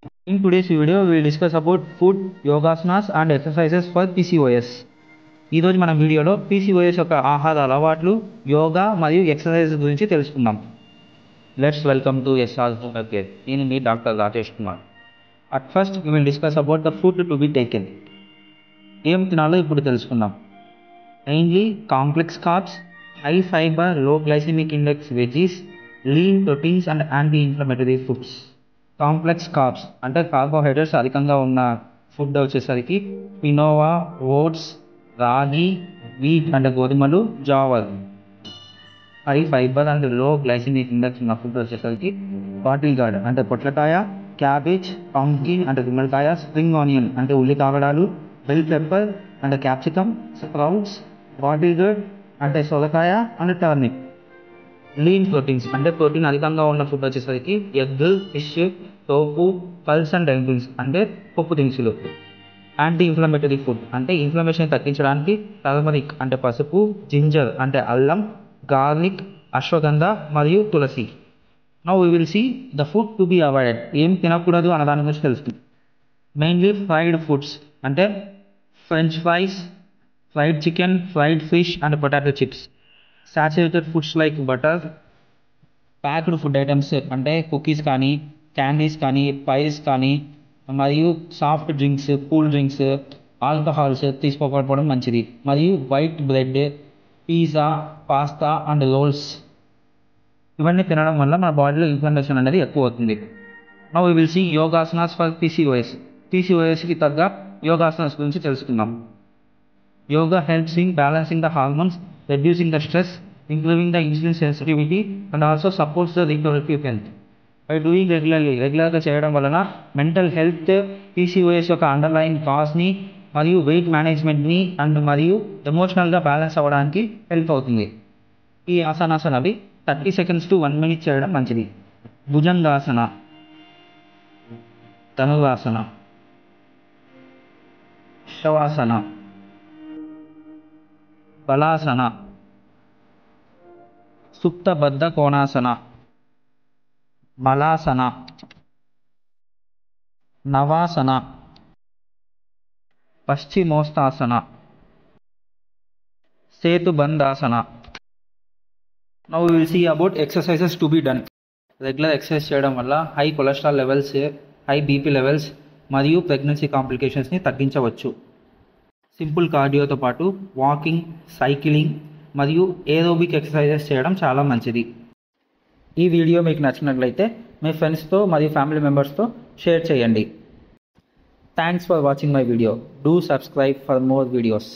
In today's video, we will discuss about food, yogasanas and exercises for PCOS. ఈ రోజు మన వీడియోలో PCOS యొక్క ఆహార అలవాట్లు, యోగా మరియు ఎక్సర్సైజెస్ గురించి తెలుసుకుందాం. Let's welcome to SR Home Care. నేను మీ doctor Rajesh Kumar. At first, we will discuss about the food to be taken. ఏం తినాలో ఇప్పుడు తెలుసుకుందాం. Mainly complex carbs, high fiber, low glycemic index veggies, lean proteins and anti-inflammatory foods. Complex carbs అంటే carbohydrates అధికంగా ఉన్న food వచ్చేసరికి పినోవా, ఓట్స్, రాగి, wheat అంటే గోధుమలు, Jewar. High fibre and low glycemic index ఉన్న ఫుడ్ వచ్చేసరికి బాటిల్ గార్డ్ అంటే పొట్లకాయ, క్యాబేజ్, పంకిన్ అంటే గుమ్మడికాయ, స్ప్రింగ్ ఆనియన్ అంటే ఉల్లి కాగడాలు, బెల్ పెప్పర్ అంటే క్యాప్సికమ్, స్ప్రౌట్స్, బాటిల్ గార్డ్ అంటే సొరకాయ అండ్ టర్నిప్. లీన్ ప్రోటీన్స్ అంటే ప్రోటీన్ అధికంగా ఉన్న ఫుడ్ వచ్చేసరికి egg, fish, tofu, pulse and lentils అంటే పప్పు దినుసులు. యాంటీ ఇన్ఫ్లమేటరీ ఫుడ్ అంటే ఇన్ఫ్లమేషన్ తగ్గించడానికి టర్మరిక్ అంటే పసుపు, జింజర్ అంటే అల్లం, గార్లిక్, అశ్వగంధ మరియు tulsi. Now we will see the food to be avoided. ఏం తినకూడదు అన్న దాని గురించి తెలుస్తుంది. మెయిన్లీ ఫ్రైడ్ ఫుడ్స్ అంటే french fries, fried chicken, fried fish and potato chips. Saturated foods like butter, packed food items అంటే కుకీస్ కానీ, క్యాండీస్ కానీ, పైస్ కానీ, మరియు soft drinks, cool drinks, alcohols తీసుకోకపోవడం మంచిది. మరియు white bread, pizza, pasta and rolls ఇవన్నీ తినడం వల్ల మన బాడీలో ఇన్ఫ్లమేషన్ అనేది ఎక్కువ అవుతుంది. Now we will see yogasanas for PCOS. PCOSకి తగ్గ యోగాసనాస్ గురించి తెలుసుకుందాం. Yoga helps in balancing the hormones, reducing the stress, improving the insulin sensitivity and also supports the reproductive health. By doing రెగ్యులర్గా చేయడం వలన మెంటల్ హెల్త్, PCOS యొక్క అండర్లైన్ కాజ్ని మరియు wait మేనేజ్మెంట్ని and మరియు ఎమోషనల్గా బ్యాలెన్స్ అవ్వడానికి హెల్ప్ అవుతుంది. ఈ ఆసనాసనవి 30 seconds to 1 minute చేయడం మంచిది. Bhujangasana, dhanurasana, shavasana, balasana, supta baddha konasana, malasana, navasana, paschimottanasana, setubandhasana. Now we will see about exercises to be done. Regular exercise చేయడం వల్ల high cholesterol levels, high BP levels మరియు ప్రెగ్నెన్సీ కాంప్లికేషన్స్ని తగ్గించవచ్చు. సింపుల్ కార్డియోతో పాటు వాకింగ్, సైక్లింగ్ మరియు ఏరోబిక్ ఎక్సర్సైజెస్ చేయడం చాలా మంచిది. ఈ వీడియో మీకు నచ్చినట్లయితే మీ ఫ్రెండ్స్తో మరియు ఫ్యామిలీ మెంబర్స్తో షేర్ చేయండి. Thanks for watching my video. Do subscribe for more videos.